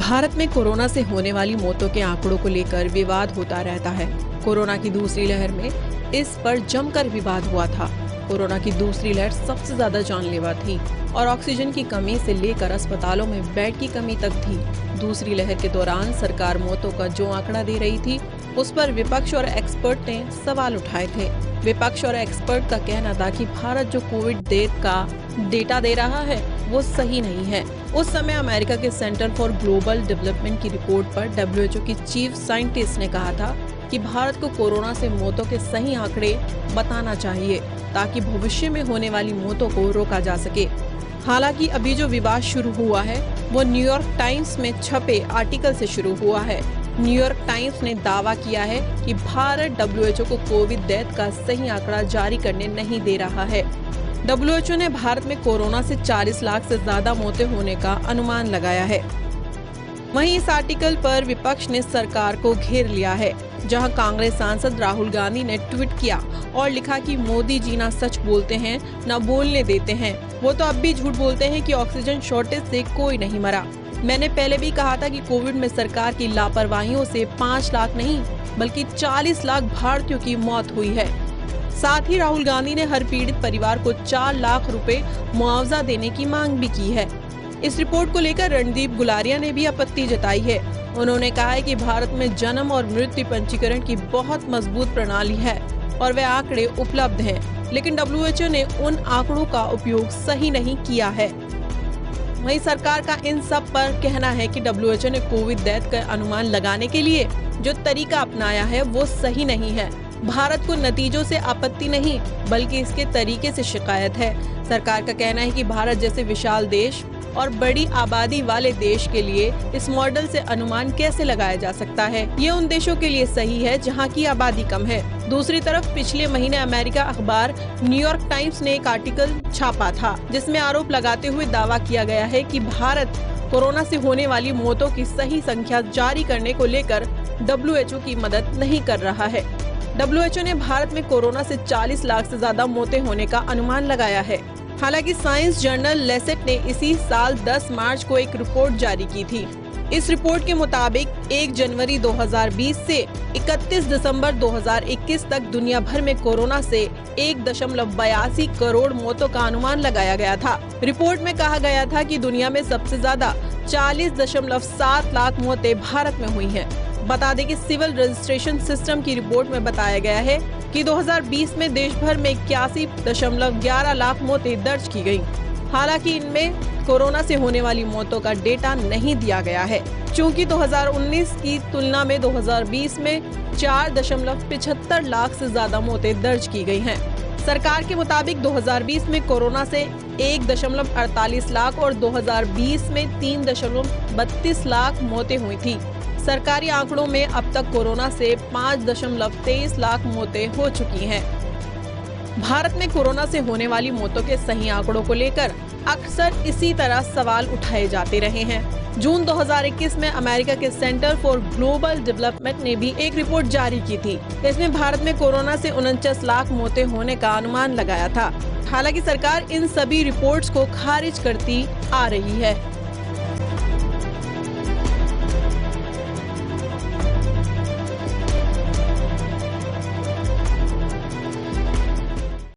भारत में कोरोना से होने वाली मौतों के आंकड़ों को लेकर विवाद होता रहता है। कोरोना की दूसरी लहर में इस पर जमकर विवाद हुआ था। कोरोना की दूसरी लहर सबसे ज्यादा जानलेवा थी और ऑक्सीजन की कमी से लेकर अस्पतालों में बेड की कमी तक थी। दूसरी लहर के दौरान सरकार मौतों का जो आंकड़ा दे रही थी, उस पर विपक्ष और एक्सपर्ट ने सवाल उठाए थे। विपक्ष और एक्सपर्ट का कहना था कि भारत जो कोविड डेथ का डेटा दे रहा है वो सही नहीं है। उस समय अमेरिका के सेंटर फॉर ग्लोबल डेवलपमेंट की रिपोर्ट पर WHO की चीफ साइंटिस्ट ने कहा था कि भारत को कोरोना से मौतों के सही आंकड़े बताना चाहिए ताकि भविष्य में होने वाली मौतों को रोका जा सके। हालांकि अभी जो विवाद शुरू हुआ है वो न्यूयॉर्क टाइम्स में छपे आर्टिकल से शुरू हुआ है। न्यूयॉर्क टाइम्स ने दावा किया है कि भारत WHO को कोविड डेथ का सही आंकड़ा जारी करने नहीं दे रहा है। WHO ने भारत में कोरोना से 40 लाख से ज्यादा मौतें होने का अनुमान लगाया है। वहीं इस आर्टिकल पर विपक्ष ने सरकार को घेर लिया है, जहां कांग्रेस सांसद राहुल गांधी ने ट्वीट किया और लिखा कि मोदी जी ना सच बोलते हैं ना बोलने देते हैं। वो तो अब भी झूठ बोलते हैं कि ऑक्सीजन शॉर्टेज से कोई नहीं मरा। मैंने पहले भी कहा था कि कोविड में सरकार की लापरवाहियों से 5 लाख नहीं बल्कि 40 लाख भारतीयों की मौत हुई है। साथ ही राहुल गांधी ने हर पीड़ित परिवार को 4 लाख रुपए मुआवजा देने की मांग भी की है। इस रिपोर्ट को लेकर रणदीप गुलारिया ने भी आपत्ति जताई है। उन्होंने कहा है कि भारत में जन्म और मृत्यु पंजीकरण की बहुत मजबूत प्रणाली है और वे आंकड़े उपलब्ध हैं, लेकिन WHO ने उन आंकड़ों का उपयोग सही नहीं किया है। वहीं सरकार का इन सब पर कहना है कि WHO ने कोविड डेथ का अनुमान लगाने के लिए जो तरीका अपनाया है वो सही नहीं है। भारत को नतीजों से आपत्ति नहीं बल्कि इसके तरीके से शिकायत है। सरकार का कहना है कि भारत जैसे विशाल देश और बड़ी आबादी वाले देश के लिए इस मॉडल से अनुमान कैसे लगाया जा सकता है। ये उन देशों के लिए सही है जहां की आबादी कम है। दूसरी तरफ पिछले महीने अमेरिका अखबार न्यूयॉर्क टाइम्स ने एक आर्टिकल छापा था जिसमें आरोप लगाते हुए दावा किया गया है कि भारत कोरोना से होने वाली मौतों की सही संख्या जारी करने को लेकर WHO की मदद नहीं कर रहा है। WHO ने भारत में कोरोना से 40 लाख से ज्यादा मौतें होने का अनुमान लगाया है। हालांकि साइंस जर्नल लैंसेट ने इसी साल 10 मार्च को एक रिपोर्ट जारी की थी। इस रिपोर्ट के मुताबिक 1 जनवरी 2020 से 31 दिसंबर 2021 तक दुनिया भर में कोरोना से 1.82 करोड़ मौतों का अनुमान लगाया गया था। रिपोर्ट में कहा गया था कि दुनिया में सबसे ज्यादा 40.7 लाख मौतें भारत में हुई हैं। बता दें कि सिविल रजिस्ट्रेशन सिस्टम की रिपोर्ट में बताया गया है कि 2020 में देश भर में 81.11 लाख मौतें दर्ज की गयी। हालांकि इनमें कोरोना से होने वाली मौतों का डेटा नहीं दिया गया है, क्योंकि 2019 की तुलना में 2020 में 4.75 लाख से ज्यादा मौतें दर्ज की गई हैं। सरकार के मुताबिक 2020 में कोरोना से 1.48 लाख और 2020 में 3.32 लाख मौतें हुई थी। सरकारी आंकड़ों में अब तक कोरोना से 5.23 लाख मौतें हो चुकी हैं। भारत में कोरोना से होने वाली मौतों के सही आंकड़ों को लेकर अक्सर इसी तरह सवाल उठाए जाते रहे हैं। जून 2021 में अमेरिका के सेंटर फॉर ग्लोबल डेवलपमेंट ने भी एक रिपोर्ट जारी की थी। इसमें भारत में कोरोना से 49 लाख मौतें होने का अनुमान लगाया था। हालांकि सरकार इन सभी रिपोर्ट्स को खारिज करती आ रही है।